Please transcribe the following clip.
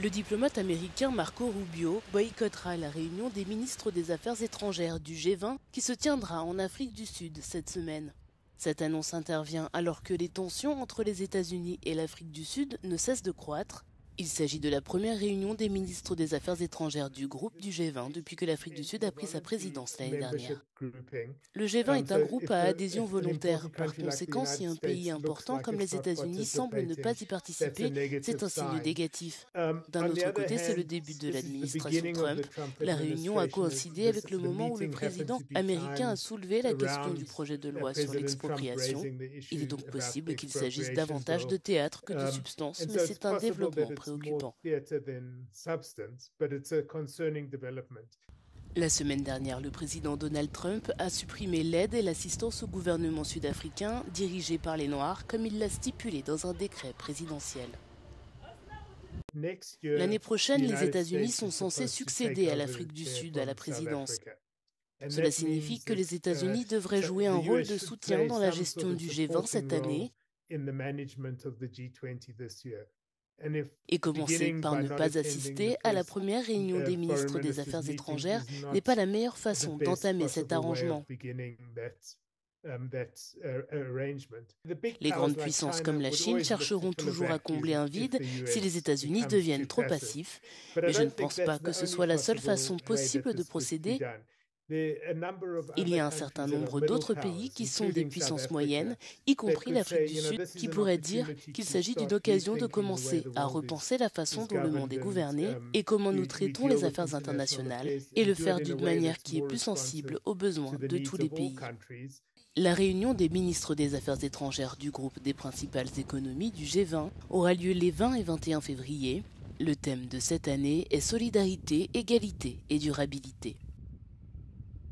Le diplomate américain Marco Rubio boycottera la réunion des ministres des Affaires étrangères du G20 qui se tiendra en Afrique du Sud cette semaine. Cette annonce intervient alors que les tensions entre les États-Unis et l'Afrique du Sud ne cessent de croître. Il s'agit de la première réunion des ministres des Affaires étrangères du groupe du G20 depuis que l'Afrique du Sud a pris sa présidence l'année dernière. Le G20 est un groupe à adhésion volontaire. Par conséquent, si un pays important comme les États-Unis semble ne pas y participer, c'est un signe négatif. D'un autre côté, c'est le début de l'administration Trump. La réunion a coïncidé avec le moment où le président américain a soulevé la question du projet de loi sur l'expropriation. Il est donc possible qu'il s'agisse davantage de théâtre que de substance, mais c'est un développement préoccupant. La semaine dernière, le président Donald Trump a supprimé l'aide et l'assistance au gouvernement sud-africain dirigé par les Noirs, comme il l'a stipulé dans un décret présidentiel. L'année prochaine, les États-Unis sont censés succéder à l'Afrique du Sud à la présidence. Cela signifie que les États-Unis devraient jouer un rôle de soutien dans la gestion du G20 cette année et commencer par ne pas assister à la première réunion des ministres des Affaires étrangères n'est pas la meilleure façon d'entamer cet arrangement. Les grandes puissances comme la Chine chercheront toujours à combler un vide si les États-Unis deviennent trop passifs, mais je ne pense pas que ce soit la seule façon possible de procéder. Il y a un certain nombre d'autres pays qui sont des puissances moyennes, y compris l'Afrique du Sud, qui pourraient dire qu'il s'agit d'une occasion de commencer à repenser la façon dont le monde est gouverné et comment nous traitons les affaires internationales, et le faire d'une manière qui est plus sensible aux besoins de tous les pays. La réunion des ministres des Affaires étrangères du groupe des principales économies du G20 aura lieu les 20 et 21 février. Le thème de cette année est solidarité, égalité et durabilité.